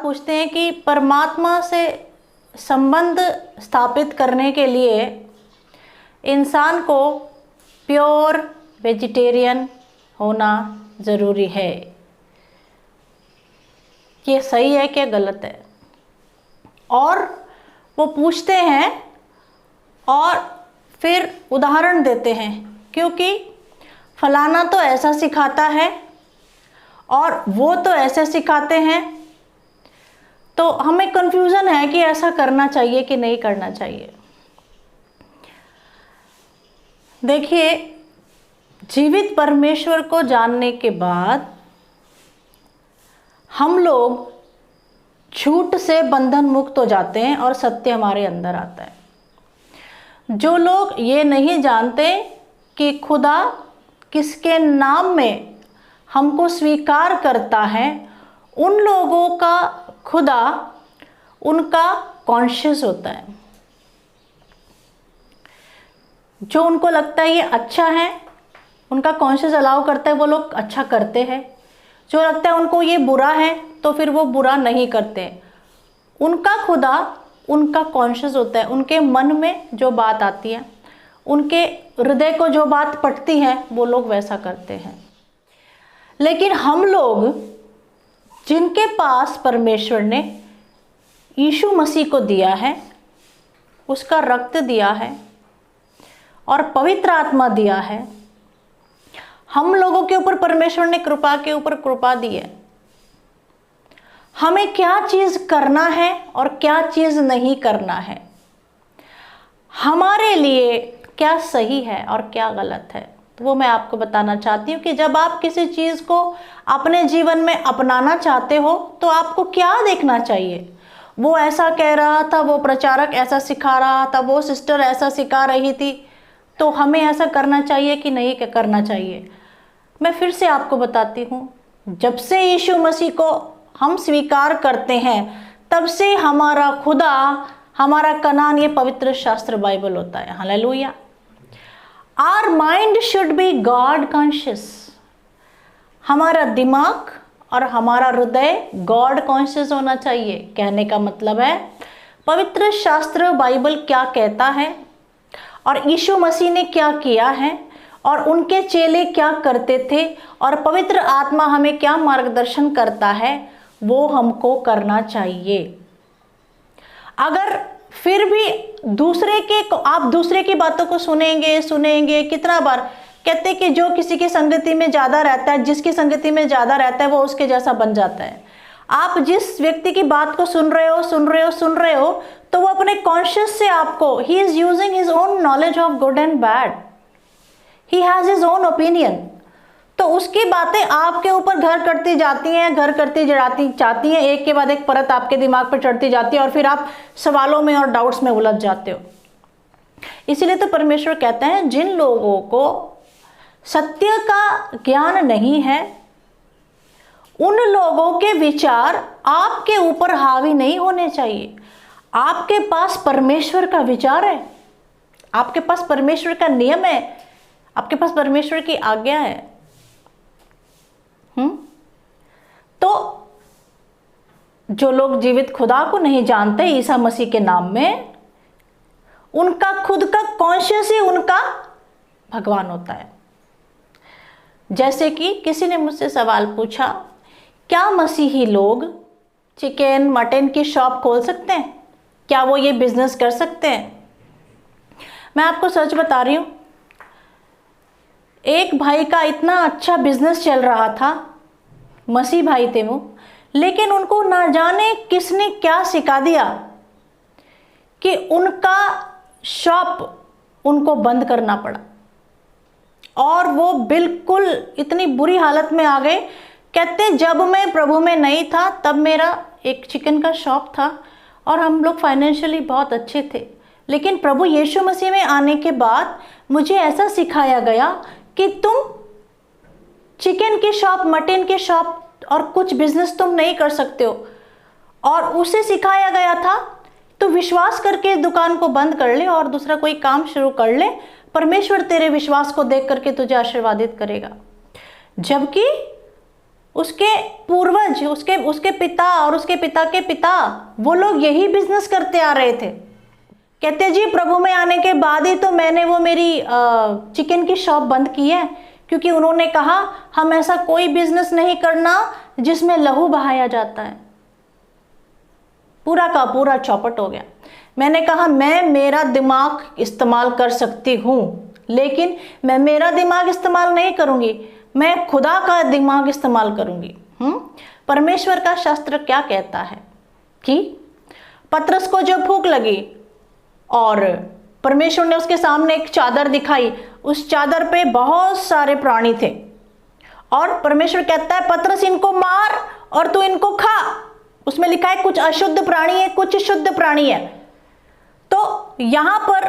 पूछते हैं कि परमात्मा से संबंध स्थापित करने के लिए इंसान को प्योर वेजिटेरियन होना ज़रूरी है। ये सही है क्या गलत है? और वो पूछते हैं और फिर उदाहरण देते हैं, क्योंकि फलाना तो ऐसा सिखाता है और वो तो ऐसे सिखाते हैं, तो हमें कन्फ्यूज़न है कि ऐसा करना चाहिए कि नहीं करना चाहिए। देखिए, जीवित परमेश्वर को जानने के बाद हम लोग झूठ से बंधन मुक्त हो जाते हैं और सत्य हमारे अंदर आता है। जो लोग ये नहीं जानते कि खुदा किसके नाम में हमको स्वीकार करता है, उन लोगों का खुदा उनका कॉन्शियस होता है। जो उनको लगता है ये अच्छा है, उनका कॉन्शियस अलाउ करता है, वो लोग अच्छा करते हैं। जो लगता है उनको ये बुरा है, तो फिर वो बुरा नहीं करते। उनका खुदा उनका कॉन्शियस होता है। उनके मन में जो बात आती है, उनके हृदय को जो बात पटती है, वो लोग वैसा करते हैं। लेकिन हम लोग जिनके पास परमेश्वर ने यीशु मसीह को दिया है, उसका रक्त दिया है और पवित्र आत्मा दिया है, हम लोगों के ऊपर परमेश्वर ने कृपा के ऊपर कृपा दी है। हमें क्या चीज़ करना है और क्या चीज़ नहीं करना है, हमारे लिए क्या सही है और क्या गलत है, तो वो मैं आपको बताना चाहती हूँ कि जब आप किसी चीज़ को अपने जीवन में अपनाना चाहते हो तो आपको क्या देखना चाहिए। वो ऐसा कह रहा था, वो प्रचारक ऐसा सिखा रहा था, वो सिस्टर ऐसा सिखा रही थी, तो हमें ऐसा करना चाहिए कि नहीं करना चाहिए। मैं फिर से आपको बताती हूँ, जब से यीशु मसीह को हम स्वीकार करते हैं, तब से हमारा खुदा, हमारा कनान, ये पवित्र शास्त्र बाइबल होता है। Hallelujah. Our mind should be God conscious. हमारा दिमाग और हमारा हृदय गॉड कॉन्शियस होना चाहिए। कहने का मतलब है, पवित्र शास्त्र बाइबल क्या कहता है और यीशु मसीह ने क्या किया है और उनके चेले क्या करते थे और पवित्र आत्मा हमें क्या मार्गदर्शन करता है, वो हमको करना चाहिए। अगर फिर भी आप दूसरे की बातों को सुनेंगे कितना बार कहते हैं कि जो किसी की संगति में ज़्यादा रहता है, जिसकी संगति में ज़्यादा रहता है, वो उसके जैसा बन जाता है। आप जिस व्यक्ति की बात को सुन रहे हो, तो वो अपने कॉन्शियस से आपको, he is using his own knowledge of good and bad, he has his own opinion, तो उसकी बातें आपके ऊपर घर करती जाती हैं, एक के बाद एक परत आपके दिमाग पर चढ़ती जाती है और फिर आप सवालों में और डाउट्स में उलझ जाते हो। इसीलिए तो परमेश्वर कहते हैं, जिन लोगों को सत्य का ज्ञान नहीं है, उन लोगों के विचार आपके ऊपर हावी नहीं होने चाहिए। आपके पास परमेश्वर का विचार है, आपके पास परमेश्वर का नियम है, आपके पास परमेश्वर की आज्ञा है। तो जो लोग जीवित खुदा को नहीं जानते ईसा मसीह के नाम में, उनका खुद का कॉन्शियस ही उनका भगवान होता है। जैसे कि किसी ने मुझसे सवाल पूछा, क्या मसीही लोग चिकन मटन की शॉप खोल सकते हैं? क्या वो ये बिजनेस कर सकते हैं? मैं आपको सच बता रही हूँ, एक भाई का इतना अच्छा बिजनेस चल रहा था, मसीह भाई थे वो, लेकिन उनको ना जाने किसने क्या सिखा दिया कि उनका शॉप उनको बंद करना पड़ा और वो बिल्कुल इतनी बुरी हालत में आ गए। कहते, जब मैं प्रभु में नहीं था तब मेरा एक चिकन का शॉप था और हम लोग फाइनेंशियली बहुत अच्छे थे, लेकिन प्रभु यीशु मसीह में आने के बाद मुझे ऐसा सिखाया गया कि तुम चिकन की शॉप, मटन की शॉप और कुछ बिजनेस तुम नहीं कर सकते हो। और उसे सिखाया गया था, तो विश्वास करके दुकान को बंद कर ले और दूसरा कोई काम शुरू कर ले, परमेश्वर तेरे विश्वास को देख करके तुझे आशीर्वादित करेगा। जबकि उसके पूर्वज, उसके पिता और उसके पिता के पिता, वो लोग यही बिजनेस करते आ रहे थे। कहते जी प्रभु में आने के बाद ही तो मैंने वो मेरी चिकन की शॉप बंद की है, क्योंकि उन्होंने कहा हम ऐसा कोई बिजनेस नहीं करना जिसमें लहू बहाया जाता है। पूरा का पूरा चौपट हो गया। मैंने कहा मैं मेरा दिमाग इस्तेमाल कर सकती हूँ, लेकिन मैं मेरा दिमाग इस्तेमाल नहीं करूँगी, मैं खुदा का दिमाग इस्तेमाल करूँगी। परमेश्वर का शास्त्र क्या कहता है कि पतरस को जब भूख लगी और परमेश्वर ने उसके सामने एक चादर दिखाई, उस चादर पे बहुत सारे प्राणी थे, और परमेश्वर कहता है पतरस इनको मार और तू इनको खा। उसमें लिखा है कुछ अशुद्ध प्राणी है, कुछ शुद्ध प्राणी है। तो यहां पर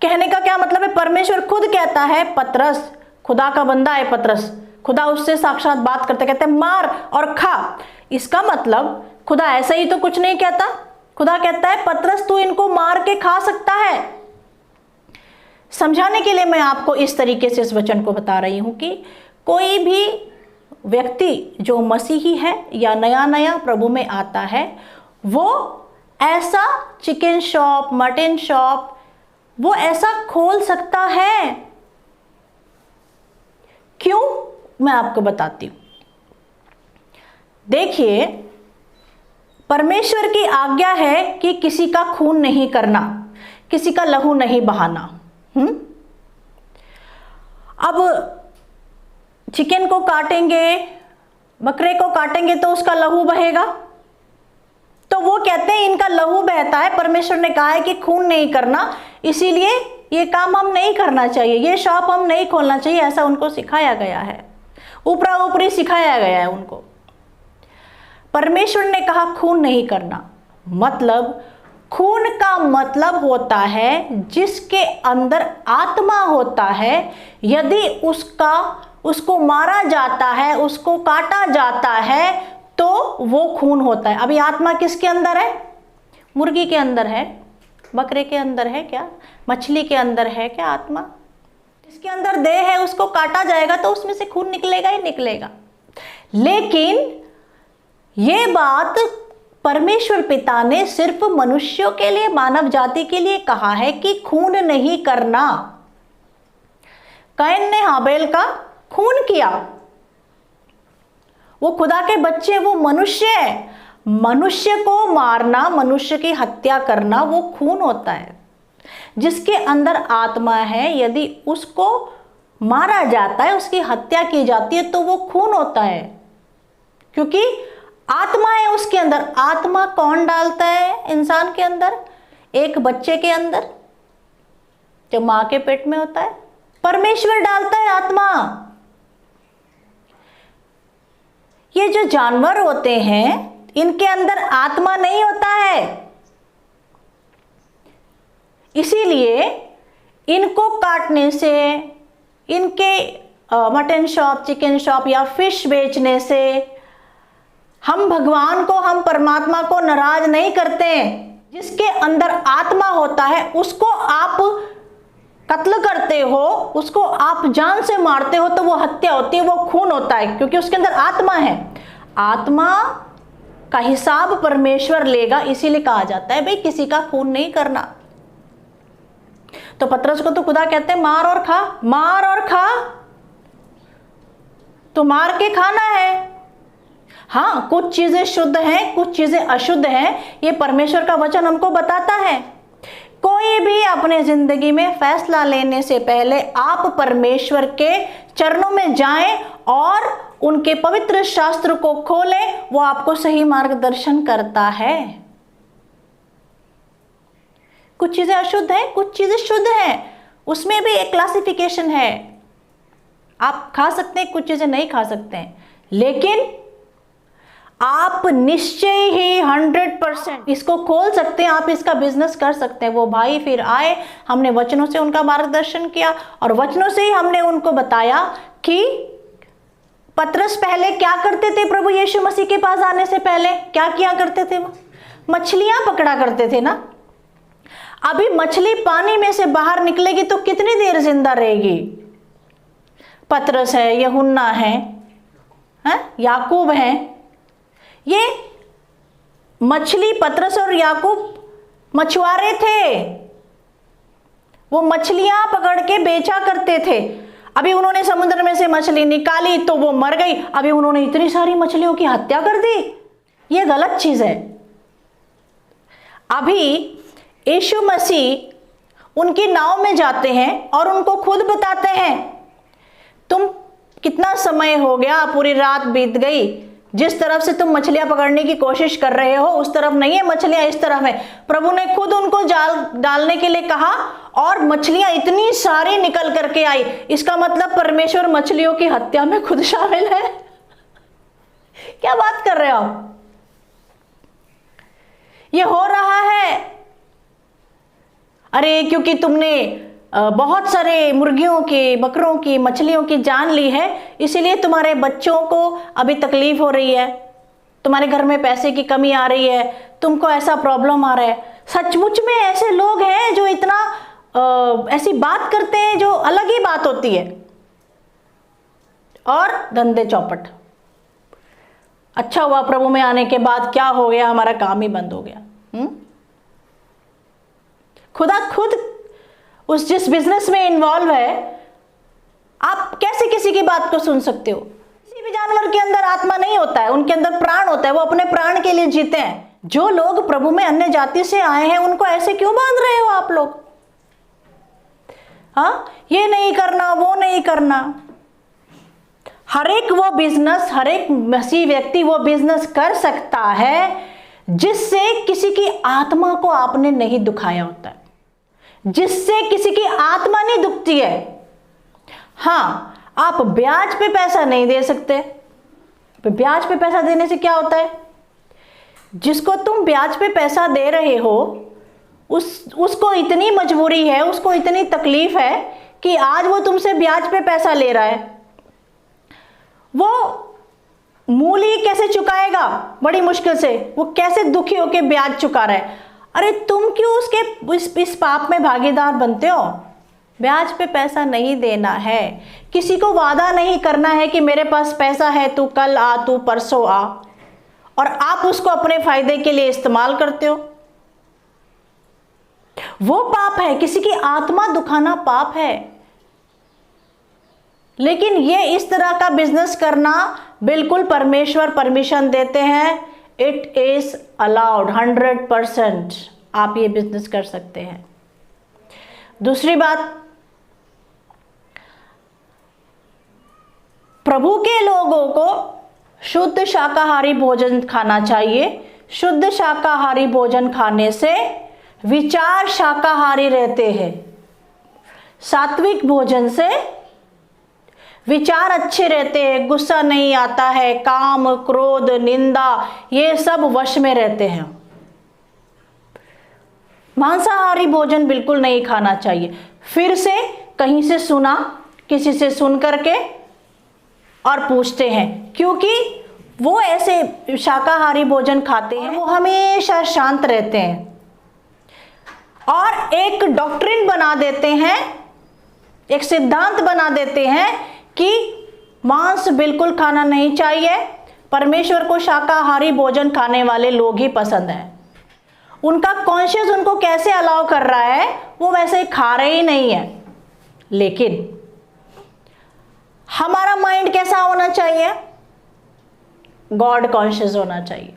कहने का क्या मतलब है, परमेश्वर खुद कहता है पतरस, खुदा का बंदा है पतरस, खुदा उससे साक्षात बात करते, कहते हैं मार और खा। इसका मतलब खुदा ऐसा ही तो कुछ नहीं कहता, खुदा कहता है पतरस तू इनको मार के खा सकता है। समझाने के लिए मैं आपको इस तरीके से इस वचन को बता रही हूं कि कोई भी व्यक्ति जो मसीही है या नया नया प्रभु में आता है, वो ऐसा चिकन शॉप, मटन शॉप, वो ऐसा खोल सकता है। क्यों, मैं आपको बताती हूं। देखिए, परमेश्वर की आज्ञा है कि किसी का खून नहीं करना, किसी का लहू नहीं बहाना। अब चिकन को काटेंगे, बकरे को काटेंगे तो उसका लहू बहेगा, तो वो कहते हैं इनका लहू बहता है, परमेश्वर ने कहा है कि खून नहीं करना, इसीलिए ये काम हम नहीं करना चाहिए, ये शॉप हम नहीं खोलना चाहिए, ऐसा उनको सिखाया गया है, ऊपरा ऊपरी सिखाया गया है उनको। परमेश्वर ने कहा खून नहीं करना, मतलब खून का मतलब होता है जिसके अंदर आत्मा होता है, यदि उसको मारा जाता है, उसको काटा जाता है, तो वो खून होता है। अभी आत्मा किसके अंदर है? मुर्गी के अंदर है, बकरे के अंदर है क्या, मछली के अंदर है क्या आत्मा? जिसके अंदर देह है उसको काटा जाएगा तो उसमें से खून निकलेगा ही निकलेगा। लेकिन ये बात परमेश्वर पिता ने सिर्फ मनुष्यों के लिए, मानव जाति के लिए कहा है कि खून नहीं करना। कैन ने हाबेल का खून किया, वो खुदा के बच्चे, वो मनुष्य है। मनुष्य को मारना, मनुष्य की हत्या करना वो खून होता है। जिसके अंदर आत्मा है, यदि उसको मारा जाता है, उसकी हत्या की जाती है, तो वो खून होता है, क्योंकि आत्मा है उसके अंदर। आत्मा कौन डालता है इंसान के अंदर? एक बच्चे के अंदर जो मां के पेट में होता है, परमेश्वर डालता है आत्मा। ये जो जानवर होते हैं, इनके अंदर आत्मा नहीं होता है, इसीलिए इनको काटने से, इनके मटन शॉप, चिकन शॉप या फिश बेचने से हम भगवान को, हम परमात्मा को नाराज नहीं करते। जिसके अंदर आत्मा होता है उसको आप कत्ल करते हो, उसको आप जान से मारते हो, तो वो हत्या होती है, वो खून होता है, क्योंकि उसके अंदर आत्मा है। आत्मा का हिसाब परमेश्वर लेगा, इसीलिए कहा जाता है भाई किसी का खून नहीं करना। तो पतरस को तो खुदा कहते हैं मार और खा, मार और खा, तो मार के खाना है। हाँ, कुछ चीजें शुद्ध हैं, कुछ चीजें अशुद्ध हैं, ये परमेश्वर का वचन हमको बताता है। कोई भी अपने जिंदगी में फैसला लेने से पहले आप परमेश्वर के चरणों में जाएं और उनके पवित्र शास्त्र को खोलें, वो आपको सही मार्गदर्शन करता है। कुछ चीजें अशुद्ध हैं, कुछ चीजें शुद्ध हैं, उसमें भी एक क्लासिफिकेशन है। आप खा सकते हैं, कुछ चीजें नहीं खा सकते हैं, लेकिन आप निश्चय ही 100% इसको खोल सकते हैं, आप इसका बिजनेस कर सकते हैं। वो भाई फिर आए, हमने वचनों से उनका मार्गदर्शन किया और वचनों से ही हमने उनको बताया कि पतरस पहले क्या करते थे। प्रभु यीशु मसीह के पास आने से पहले क्या किया करते थे? वो मछलियां पकड़ा करते थे ना। अभी मछली पानी में से बाहर निकलेगी तो कितनी देर जिंदा रहेगी? पतरस है, यूहन्ना है, हैं, याकूब हैं, ये मछली, पतरस और याकूब मछुआरे थे, वो मछलियां पकड़ के बेचा करते थे। अभी उन्होंने समुद्र में से मछली निकाली तो वो मर गई, अभी उन्होंने इतनी सारी मछलियों की हत्या कर दी, ये गलत चीज है। अभी यीशु मसीह उनकी नाव में जाते हैं और उनको खुद बताते हैं, तुम कितना समय हो गया, पूरी रात बीत गई, जिस तरफ से तुम मछलियां पकड़ने की कोशिश कर रहे हो उस तरफ नहीं है, मछलियां इस तरफ है। प्रभु ने खुद उनको जाल डालने के लिए कहा और मछलियां इतनी सारी निकल करके आई। इसका मतलब परमेश्वर मछलियों की हत्या में खुद शामिल है। क्या बात कर रहे हो आप? ये हो रहा है, अरे क्योंकि तुमने बहुत सारे मुर्गियों की, बकरों की, मछलियों की जान ली है, इसीलिए तुम्हारे बच्चों को अभी तकलीफ हो रही है, तुम्हारे घर में पैसे की कमी आ रही है, तुमको ऐसा प्रॉब्लम आ रहा है। सचमुच में ऐसे लोग हैं जो इतना ऐसी बात करते हैं जो अलग ही बात होती है, और धंधे चौपट। अच्छा हुआ प्रभु में आने के बाद क्या हो गया, हमारा काम ही बंद हो गया। खुदा खुद उस जिस बिजनेस में इन्वॉल्व है, आप कैसे किसी की बात को सुन सकते हो? किसी भी जानवर के अंदर आत्मा नहीं होता है, उनके अंदर प्राण होता है, वो अपने प्राण के लिए जीते हैं। जो लोग प्रभु में अन्य जाति से आए हैं उनको ऐसे क्यों बांध रहे हो आप लोग? हाँ, ये नहीं करना, वो नहीं करना। हर एक वो बिजनेस, हर एक मसीह व्यक्ति वो बिजनेस कर सकता है जिससे किसी की आत्मा को आपने नहीं दुखाया होता है, जिससे किसी की आत्मा नहीं दुखती है। हाँ, आप ब्याज पे पैसा नहीं दे सकते। ब्याज पे पैसा देने से क्या होता है? जिसको तुम ब्याज पे पैसा दे रहे हो उसको इतनी मजबूरी है, उसको इतनी तकलीफ है कि आज वो तुमसे ब्याज पे पैसा ले रहा है। वो मूली कैसे चुकाएगा? बड़ी मुश्किल से। वो कैसे दुखी होकर ब्याज चुका रहा है। अरे तुम क्यों उसके इस पाप में भागीदार बनते हो? ब्याज पे पैसा नहीं देना है। किसी को वादा नहीं करना है कि मेरे पास पैसा है, तू कल आ, तू परसों आ, और आप उसको अपने फायदे के लिए इस्तेमाल करते हो। वो पाप है, किसी की आत्मा दुखाना पाप है। लेकिन ये इस तरह का बिजनेस करना बिल्कुल परमेश्वर परमिशन देते हैं। It is allowed 100%। आप ये बिजनेस कर सकते हैं। दूसरी बात, प्रभु के लोगों को शुद्ध शाकाहारी भोजन खाना चाहिए। शुद्ध शाकाहारी भोजन खाने से विचार शाकाहारी रहते हैं। सात्विक भोजन से विचार अच्छे रहते हैं, गुस्सा नहीं आता है, काम, क्रोध, निंदा, ये सब वश में रहते हैं। मांसाहारी भोजन बिल्कुल नहीं खाना चाहिए। फिर से कहीं से सुना, किसी से सुन करके और पूछते हैं, क्योंकि वो ऐसे शाकाहारी भोजन खाते हैं, वो हमेशा शांत रहते हैं और एक डॉक्ट्रिन बना देते हैं, एक सिद्धांत बना देते हैं कि मांस बिल्कुल खाना नहीं चाहिए। परमेश्वर को शाकाहारी भोजन खाने वाले लोग ही पसंद हैं। उनका कॉन्शियस उनको कैसे अलाउ कर रहा है, वो वैसे खा रहे ही नहीं है। लेकिन हमारा माइंड कैसा होना चाहिए? गॉड कॉन्शियस होना चाहिए।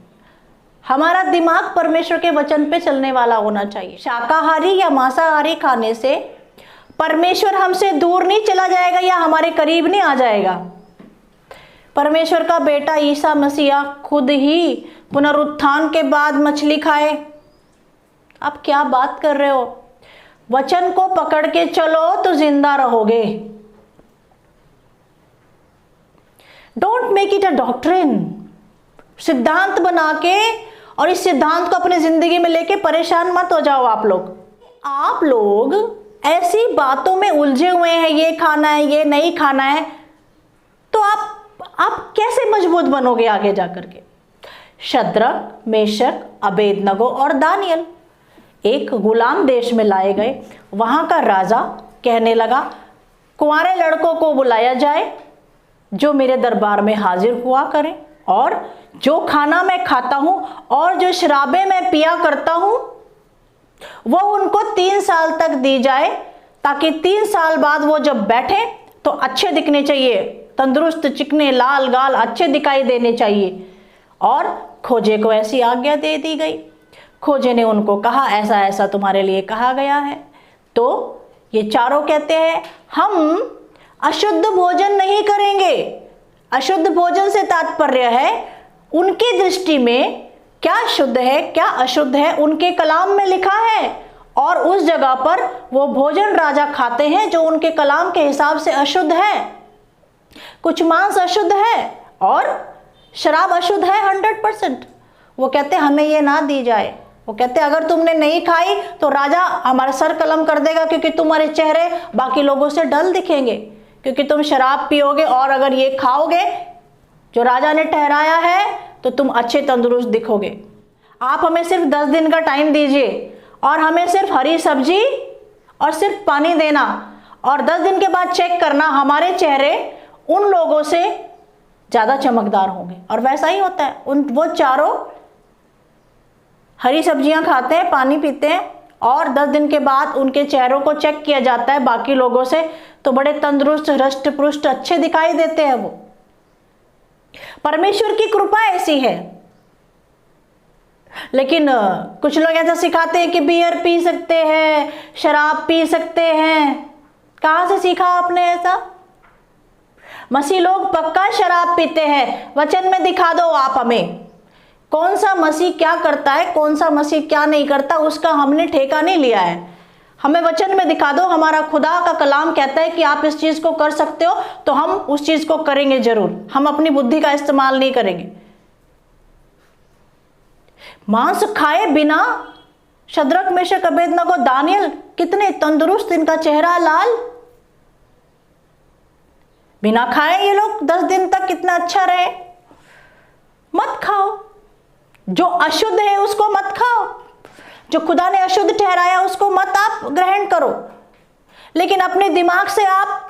हमारा दिमाग परमेश्वर के वचन पे चलने वाला होना चाहिए। शाकाहारी या मांसाहारी खाने से परमेश्वर हमसे दूर नहीं चला जाएगा या हमारे करीब नहीं आ जाएगा। परमेश्वर का बेटा ईसा मसीहा खुद ही पुनरुत्थान के बाद मछली खाए। आप क्या बात कर रहे हो? वचन को पकड़ के चलो तो जिंदा रहोगे। Don't make it a doctrine. सिद्धांत बना के और इस सिद्धांत को अपनी जिंदगी में लेके परेशान मत हो जाओ आप लोग ऐसी बातों में उलझे हुए हैं, ये खाना है, ये नहीं खाना है, तो आप कैसे मजबूत बनोगे आगे जाकर के? शद्रक, मेशक, अबेदनगो और दानियल एक गुलाम देश में लाए गए। वहां का राजा कहने लगा, कुंवारे लड़कों को बुलाया जाए जो मेरे दरबार में हाजिर हुआ करें, और जो खाना मैं खाता हूं और जो शराबें मैं पिया करता हूं वो उनको 3 साल तक दी जाए, ताकि 3 साल बाद वो जब बैठे तो अच्छे दिखने चाहिए, तंदुरुस्त, चिकने, लाल गाल अच्छे दिखाई देने चाहिए। और खोजे को ऐसी आज्ञा दे दी गई। खोजे ने उनको कहा ऐसा ऐसा तुम्हारे लिए कहा गया है। तो ये चारों कहते हैं हम अशुद्ध भोजन नहीं करेंगे। अशुद्ध भोजन से तात्पर्य है उनकी दृष्टि में क्या शुद्ध है क्या अशुद्ध है उनके कलाम में लिखा है, और उस जगह पर वो भोजन राजा खाते हैं जो उनके कलाम के हिसाब से अशुद्ध है। कुछ मांस अशुद्ध है और शराब अशुद्ध है 100%। वो कहते हमें ये ना दी जाए। वो कहते अगर तुमने नहीं खाई तो राजा हमारा सर कलम कर देगा, क्योंकि तुम्हारे चेहरे बाकी लोगों से डल दिखेंगे, क्योंकि तुम शराब पियोगे और अगर ये खाओगे जो राजा ने ठहराया है तो तुम अच्छे तंदुरुस्त दिखोगे। आप हमें सिर्फ 10 दिन का टाइम दीजिए और हमें सिर्फ हरी सब्जी और सिर्फ पानी देना, और 10 दिन के बाद चेक करना हमारे चेहरे उन लोगों से ज़्यादा चमकदार होंगे। और वैसा ही होता है। वो चारों हरी सब्जियां खाते हैं, पानी पीते हैं, और 10 दिन के बाद उनके चेहरों को चेक किया जाता है बाकी लोगों से, तो बड़े तंदुरुस्त, हृष्ट पुष्ट, अच्छे दिखाई देते हैं वो। परमेश्वर की कृपा ऐसी है। लेकिन कुछ लोग ऐसा सिखाते हैं कि बियर पी सकते हैं, शराब पी सकते हैं। कहाँ से सीखा आपने ऐसा? मसीह लोग पक्का शराब पीते हैं। वचन में दिखा दो आप हमें कौन सा मसीह क्या करता है, कौन सा मसीह क्या नहीं करता, उसका हमने ठेका नहीं लिया है। हमें वचन में दिखा दो। हमारा खुदा का कलाम कहता है कि आप इस चीज को कर सकते हो, तो हम उस चीज को करेंगे जरूर। हम अपनी बुद्धि का इस्तेमाल नहीं करेंगे। मांस खाए बिना शद्रक, मेशक, अबेदनगो, दानियल कितने तंदुरुस्त, इनका चेहरा लाल। बिना खाए ये लोग 10 दिन तक कितना अच्छा रहे। मत खाओ। जो अशुद्ध है उसको मत खाओ। जो खुदा ने अशुद्ध ठहराया उसको मत आप ग्रहण करो। लेकिन अपने दिमाग से आप,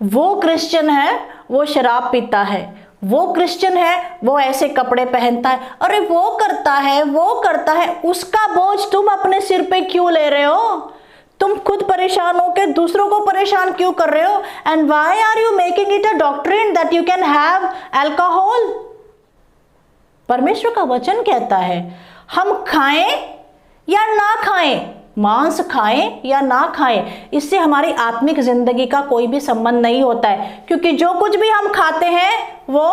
वो क्रिश्चियन है वो शराब पीता है, वो क्रिश्चियन है वो ऐसे कपड़े पहनता है, अरे वो करता है वो करता है, उसका बोझ तुम अपने सिर पे क्यों ले रहे हो? तुम खुद परेशान हो के दूसरों को परेशान क्यों कर रहे हो? And why are you making it a doctrine that you can have alcohol? परमेश्वर का वचन कहता है हम खाएं या ना खाएं, मांस खाएं या ना खाएं, इससे हमारी आत्मिक जिंदगी का कोई भी संबंध नहीं होता है। क्योंकि जो कुछ भी हम खाते हैं वो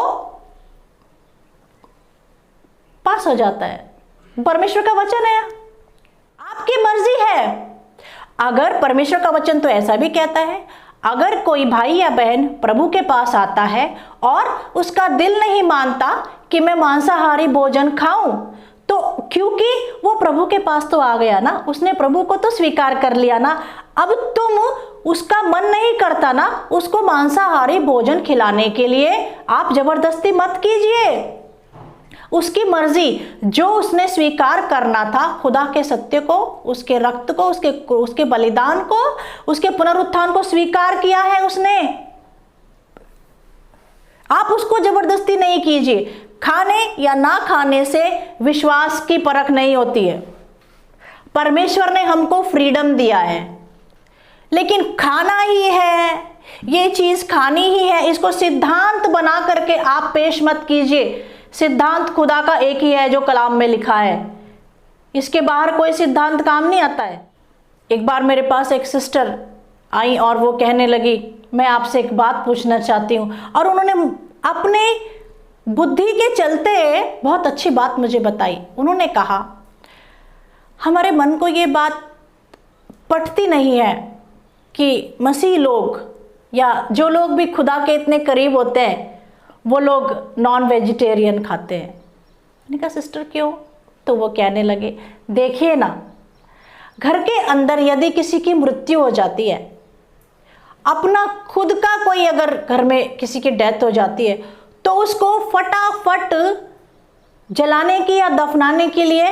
पास हो जाता है। परमेश्वर का वचन है, आपकी मर्जी है। अगर परमेश्वर का वचन तो ऐसा भी कहता है, अगर कोई भाई या बहन प्रभु के पास आता है और उसका दिल नहीं मानता कि मैं मांसाहारी भोजन खाऊं, तो क्योंकि वो प्रभु के पास तो आ गया ना, उसने प्रभु को तो स्वीकार कर लिया ना, अब तुम उसका मन नहीं करता ना उसको मांसाहारी भोजन खिलाने के लिए, आप जबरदस्ती मत कीजिए। उसकी मर्जी, जो उसने स्वीकार करना था खुदा के सत्य को, उसके रक्त को, उसके बलिदान को, उसके पुनरुत्थान को स्वीकार किया है उसने। आप उसको जबरदस्ती नहीं कीजिए। खाने या ना खाने से विश्वास की परख नहीं होती है। परमेश्वर ने हमको फ्रीडम दिया है, लेकिन खाना ही है, ये चीज खानी ही है, इसको सिद्धांत बना करके आप पेश मत कीजिए। सिद्धांत खुदा का एक ही है जो कलाम में लिखा है, इसके बाहर कोई सिद्धांत काम नहीं आता है। एक बार मेरे पास एक सिस्टर आई और वो कहने लगी मैं आपसे एक बात पूछना चाहती हूँ, और उन्होंने अपने बुद्धि के चलते बहुत अच्छी बात मुझे बताई। उन्होंने कहा हमारे मन को ये बात पटती नहीं है कि मसीह लोग या जो लोग भी खुदा के इतने करीब होते हैं वो लोग नॉन वेजिटेरियन खाते हैं। मैंने कहा सिस्टर क्यों? तो वो कहने लगे देखिए ना, घर के अंदर यदि किसी की मृत्यु हो जाती है, अपना खुद का कोई अगर घर में किसी की डेथ हो जाती है, तो उसको फटाफट जलाने की या दफनाने के लिए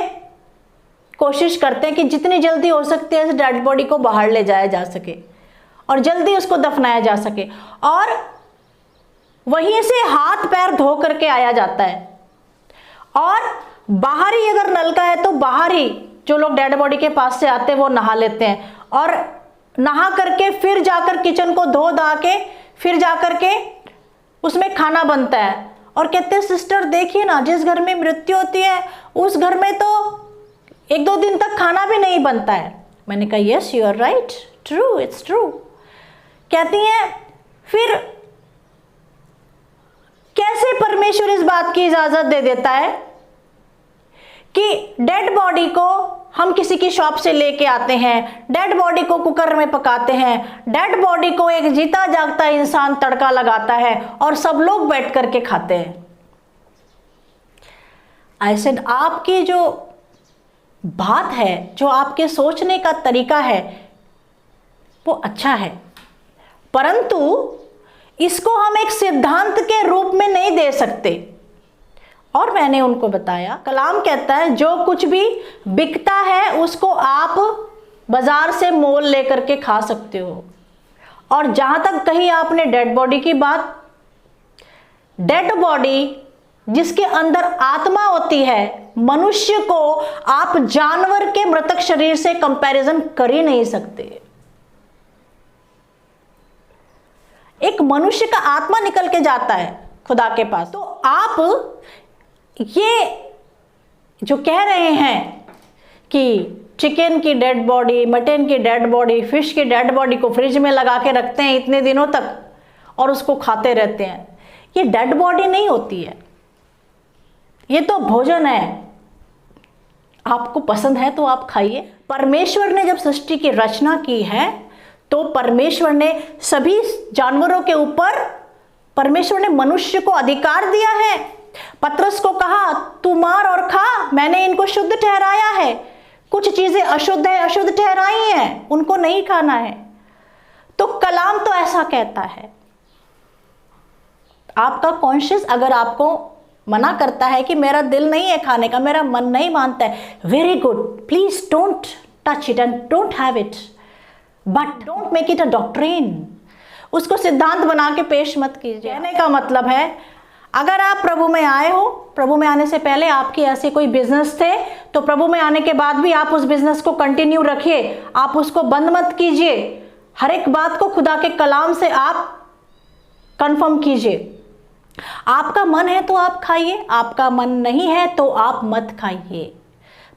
कोशिश करते हैं कि जितनी जल्दी हो सकती है डेड बॉडी को बाहर ले जाया जा सके और जल्दी उसको दफनाया जा सके। और वहीं से हाथ पैर धो करके आया जाता है। और बाहर ही अगर नलका है तो बाहर ही जो लोग डेड बॉडी के पास से आते हैं वो नहा लेते हैं, और नहा करके फिर जाकर किचन को धो धा के फिर जाकर के उसमें खाना बनता है। और कहते हैं सिस्टर देखिए ना, जिस घर में मृत्यु होती है उस घर में तो 1-2 दिन तक खाना भी नहीं बनता है। मैंने कहा yes you are right, true, it's true. कहती हैं फिर कैसे परमेश्वर इस बात की इजाजत दे देता है कि डेड बॉडी को हम किसी की शॉप से लेके आते हैं, डेड बॉडी को कुकर में पकाते हैं, डेड बॉडी को एक जीता जागता इंसान तड़का लगाता है और सब लोग बैठ करके खाते हैं। आई सेड आपकी जो बात है, जो आपके सोचने का तरीका है वो अच्छा है, परंतु इसको हम एक सिद्धांत के रूप में नहीं दे सकते। और मैंने उनको बताया, कलाम कहता है जो कुछ भी बिकता है उसको आप बाजार से मोल लेकर के खा सकते हो। और जहां तक कही आपने डेड बॉडी की बात, डेड बॉडी जिसके अंदर आत्मा होती है, मनुष्य को आप जानवर के मृतक शरीर से कंपैरिजन कर ही नहीं सकते। एक मनुष्य का आत्मा निकल के जाता है खुदा के पास, तो आप ये जो कह रहे हैं कि चिकन की डेड बॉडी, मटन की डेड बॉडी, फिश की डेड बॉडी को फ्रिज में लगा के रखते हैं इतने दिनों तक और उसको खाते रहते हैं, ये डेड बॉडी नहीं होती है, ये तो भोजन है। आपको पसंद है तो आप खाइए। परमेश्वर ने जब सृष्टि की रचना की है तो परमेश्वर ने सभी जानवरों के ऊपर, परमेश्वर ने मनुष्य को अधिकार दिया है। पतरस को कहा तू मार और खा, मैंने इनको शुद्ध ठहराया है। कुछ चीजें अशुद्ध है, अशुद्ध ठहराई हैं, उनको नहीं खाना है। तो कलाम तो ऐसा कहता है। आपका कॉन्शियस अगर आपको मना करता है कि मेरा दिल नहीं है खाने का, मेरा मन नहीं मानता है, very good, please don't touch it and don't have it, but don't make it a doctrine. उसको सिद्धांत बना के पेश मत कीजिए। कहने का मतलब है अगर आप प्रभु में आए हो, प्रभु में आने से पहले आपके ऐसे कोई बिजनेस थे, तो प्रभु में आने के बाद भी आप उस बिजनेस को कंटिन्यू रखिए, आप उसको बंद मत कीजिए। हर एक बात को खुदा के कलाम से आप कंफर्म कीजिए। आपका मन है तो आप खाइए, आपका मन नहीं है तो आप मत खाइए।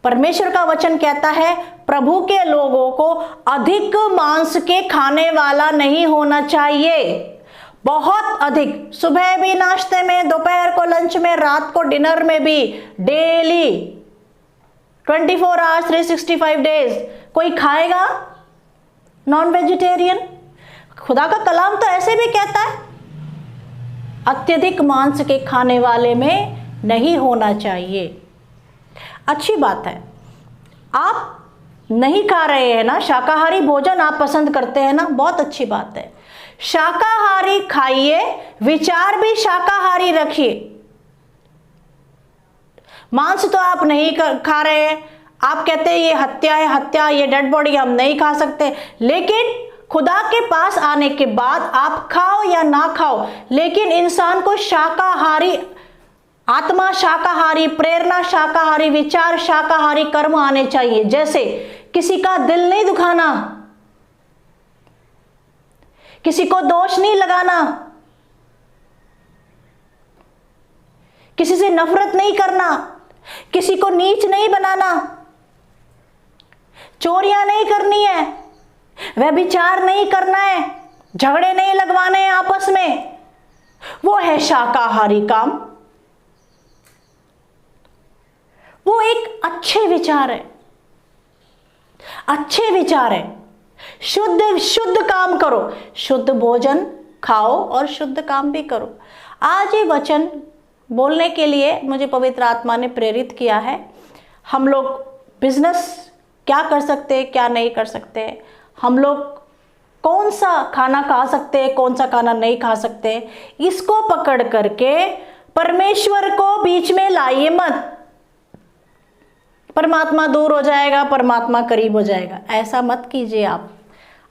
परमेश्वर का वचन कहता है प्रभु के लोगों को अधिक मांस के खाने वाला नहीं होना चाहिए, बहुत अधिक। सुबह भी नाश्ते में, दोपहर को लंच में, रात को डिनर में भी, डेली 24 आवर्स 365 डेज कोई खाएगा नॉन वेजिटेरियन? खुदा का कलाम तो ऐसे भी कहता है अत्यधिक मांस के खाने वाले में नहीं होना चाहिए। अच्छी बात है, आप नहीं खा रहे हैं ना, शाकाहारी भोजन आप पसंद करते हैं ना, बहुत अच्छी बात है। शाकाहारी खाइए, विचार भी शाकाहारी रखिए। मांस तो आप नहीं खा रहे हैं, आप कहते हैं ये हत्या है, हत्या, ये डेड बॉडी हम नहीं खा सकते, लेकिन खुदा के पास आने के बाद आप खाओ या ना खाओ, लेकिन इंसान को शाकाहारी आत्मा, शाकाहारी प्रेरणा, शाकाहारी विचार, शाकाहारी कर्म आने चाहिए। जैसे किसी का दिल नहीं दुखाना, किसी को दोष नहीं लगाना, किसी से नफरत नहीं करना, किसी को नीच नहीं बनाना, चोरियां नहीं करनी है, व्यभिचार नहीं करना है, झगड़े नहीं लगवाने हैं आपस में, वो है शाकाहारी काम। वो एक अच्छे विचार है, अच्छे विचार है। शुद्ध काम करो, शुद्ध भोजन खाओ और शुद्ध काम भी करो। आज ये वचन बोलने के लिए मुझे पवित्र आत्मा ने प्रेरित किया है। हम लोग बिजनेस क्या कर सकते हैं, क्या नहीं कर सकते, हम लोग कौन सा खाना खा सकते हैं, कौन सा खाना नहीं खा सकते, इसको पकड़ करके परमेश्वर को बीच में लाइए मत। परमात्मा दूर हो जाएगा, परमात्मा करीब हो जाएगा, ऐसा मत कीजिए।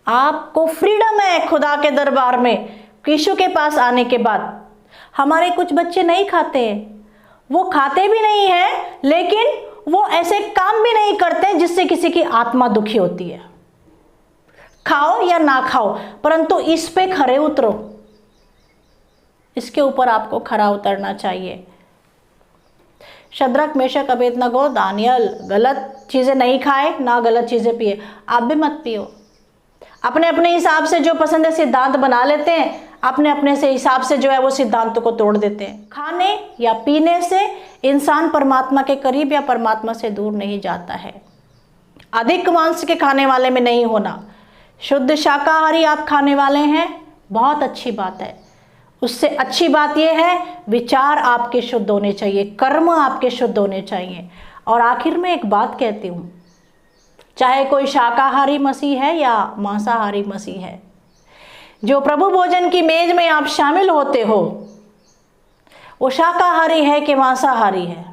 आपको फ्रीडम है खुदा के दरबार में, यीशु के पास आने के बाद हमारे कुछ बच्चे नहीं खाते हैं, वो खाते भी नहीं हैं, लेकिन वो ऐसे काम भी नहीं करते जिससे किसी की आत्मा दुखी होती है। खाओ या ना खाओ, परंतु इस पे खरे उतरो, इसके ऊपर आपको खरा उतरना चाहिए। शद्रक, मेशक, अबेदनगो, दानियल गलत चीज़ें नहीं खाए, ना गलत चीज़ें पिए। आप भी मत पियो। अपने अपने हिसाब से जो पसंद है सिद्धांत बना लेते हैं, अपने अपने से हिसाब से जो है वो सिद्धांतों को तोड़ देते हैं। खाने या पीने से इंसान परमात्मा के करीब या परमात्मा से दूर नहीं जाता है। अधिक मांस के खाने वाले में नहीं होना। शुद्ध शाकाहारी आप खाने वाले हैं, बहुत अच्छी बात है। उससे अच्छी बात यह है विचार आपके शुद्ध होने चाहिए, कर्म आपके शुद्ध होने चाहिए। और आखिर में एक बात कहती हूँ, चाहे कोई शाकाहारी मसीह है या मांसाहारी मसीह है, जो प्रभु भोजन की मेज में आप शामिल होते हो वो शाकाहारी है कि मांसाहारी है?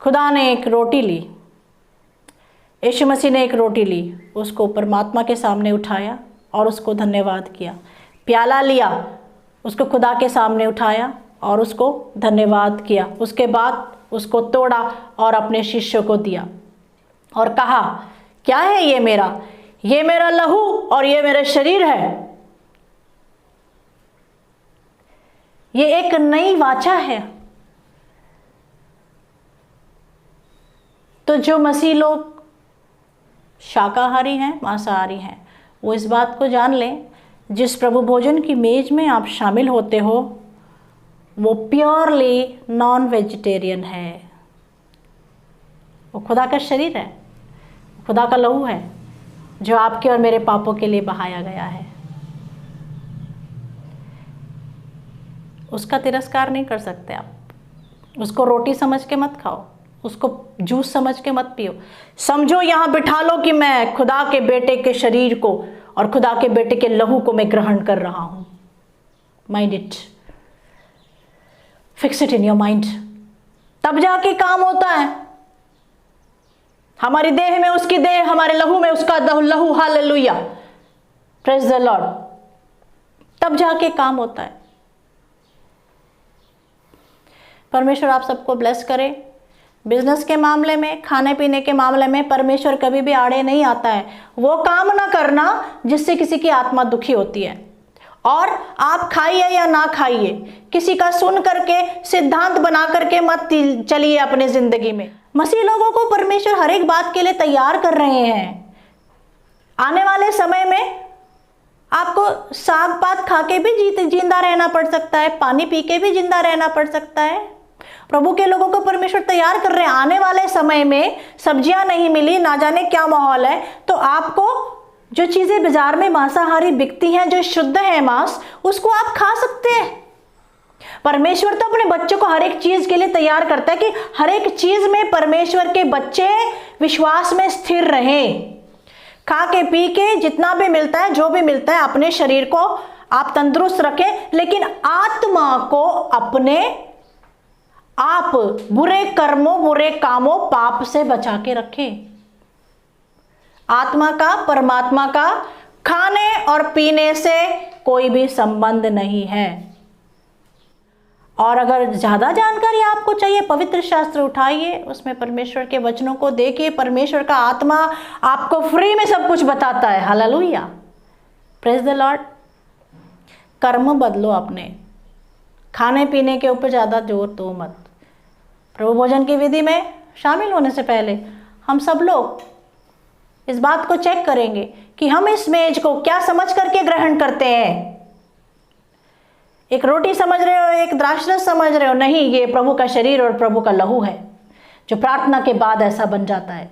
खुदा ने एक रोटी ली, यीशु मसीह ने एक रोटी ली, उसको परमात्मा के सामने उठाया और उसको धन्यवाद किया। प्याला लिया, उसको खुदा के सामने उठाया और उसको धन्यवाद किया। उसके बाद उसको तोड़ा और अपने शिष्यों को दिया और कहा, क्या है ये मेरा लहू और ये मेरे शरीर है। ये एक नई वाचा है। तो जो मसीह लोग शाकाहारी हैं, मांसाहारी हैं, वो इस बात को जान लें, जिस प्रभु भोजन की मेज में आप शामिल होते हो वो प्योरली नॉन वेजिटेरियन है। वो खुदा का शरीर है, खुदा का लहू है, जो आपके और मेरे पापों के लिए बहाया गया है। उसका तिरस्कार नहीं कर सकते आप। उसको रोटी समझ के मत खाओ, उसको जूस समझ के मत पियो। समझो, यहाँ बिठा लो कि मैं खुदा के बेटे के शरीर को और खुदा के बेटे के लहू को मैं ग्रहण कर रहा हूँ। Mind it, fix it in your mind, तब जाके काम होता है। हमारी देह में उसकी देह, हमारे लहू में उसका लहू। Hallelujah, praise the Lord. तब जाके काम होता है। परमेश्वर आप सबको ब्लेस करे। बिजनेस के मामले में, खाने पीने के मामले में परमेश्वर कभी भी आड़े नहीं आता है। वो काम ना करना जिससे किसी की आत्मा दुखी होती है। और आप खाइए या ना खाइए, किसी का सुन करके सिद्धांत बना करके मत चलिए अपने जिंदगी में। मसीह लोगों को परमेश्वर हर एक बात के लिए तैयार कर रहे हैं। आने वाले समय में आपको साग पात खा के भी जिंदा रहना पड़ सकता है, पानी पी के भी जिंदा रहना पड़ सकता है। प्रभु के लोगों को परमेश्वर तैयार कर रहे हैं। आने वाले समय में सब्जियां नहीं मिली, ना जाने क्या माहौल है, तो आपको जो चीजें बाजार में मांसाहारी बिकती हैं, जो शुद्ध है मांस, उसको आप खा सकते हैं। परमेश्वर तो अपने बच्चों को हर एक चीज के लिए तैयार करता है कि हर एक चीज में परमेश्वर के बच्चे विश्वास में स्थिर रहें। खा के पी के जितना भी मिलता है, जो भी मिलता है, अपने शरीर को आप तंदुरुस्त रखें, लेकिन आत्मा को अपने आप बुरे कर्मों, बुरे कामों, पाप से बचा के रखें। आत्मा का, परमात्मा का खाने और पीने से कोई भी संबंध नहीं है। और अगर ज़्यादा जानकारी आपको चाहिए, पवित्र शास्त्र उठाइए, उसमें परमेश्वर के वचनों को देखिए। परमेश्वर का आत्मा आपको फ्री में सब कुछ बताता है। Hallelujah, praise the Lord. कर्म बदलो अपने, खाने पीने के ऊपर ज़्यादा जोर दो मत। प्रभु भोजन की विधि में शामिल होने से पहले हम सब लोग इस बात को चेक करेंगे कि हम इस मेज को क्या समझ करके ग्रहण करते हैं। एक रोटी समझ रहे हो, एक द्राक्षरस समझ रहे हो? नहीं, ये प्रभु का शरीर और प्रभु का लहू है, जो प्रार्थना के बाद ऐसा बन जाता है।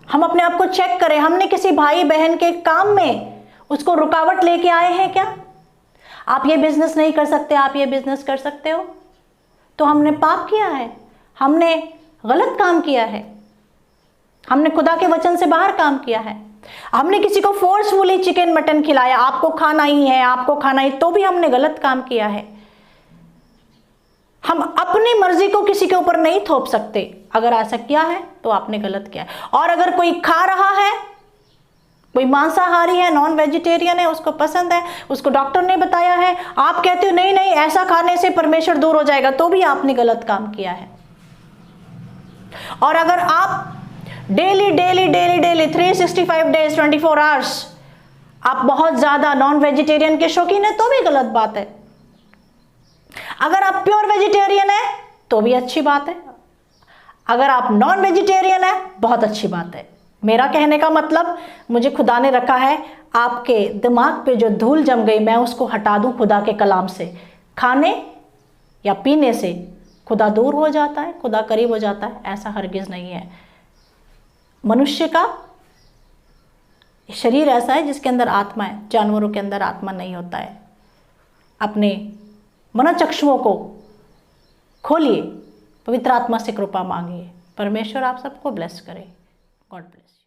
हम अपने आप को चेक करें, हमने किसी भाई बहन के काम में उसको रुकावट लेके आए हैं क्या? आप ये बिजनेस नहीं कर सकते, आप ये बिजनेस कर सकते हो, तो हमने पाप किया है, हमने गलत काम किया है, हमने खुदा के वचन से बाहर काम किया है। हमने किसी को फोर्सफुली चिकन मटन खिलाया, आपको खाना ही है, आपको खाना ही, तो भी हमने गलत काम किया है। हम अपनी मर्जी को किसी के ऊपर नहीं थोप सकते। अगर ऐसा किया है तो आपने गलत किया है। और अगर कोई खा रहा है, कोई मांसाहारी है, नॉन वेजिटेरियन है, उसको पसंद है, उसको डॉक्टर ने बताया है, आप कहते हो नहीं नहीं ऐसा खाने से परमेश्वर दूर हो जाएगा, तो भी आपने गलत काम किया है। और अगर आप daily daily daily daily 365 days 24 hours आप बहुत ज्यादा नॉन वेजिटेरियन के शौकीन है, तो भी गलत बात है। अगर आप प्योर वेजिटेरियन है तो भी अच्छी बात है, अगर आप नॉन वेजिटेरियन है बहुत अच्छी बात है। मेरा कहने का मतलब, मुझे खुदा ने रखा है, आपके दिमाग पे जो धूल जम गई मैं उसको हटा दूं खुदा के कलाम से। खाने या पीने से खुदा दूर हो जाता है, खुदा करीब हो जाता है, ऐसा हरगिज नहीं है। मनुष्य का शरीर ऐसा है जिसके अंदर आत्मा है, जानवरों के अंदर आत्मा नहीं होता है। अपने मनोचक्षुओं को खोलिए, पवित्र आत्मा से कृपा मांगिए। परमेश्वर आप सबको ब्लेस करे। God bless.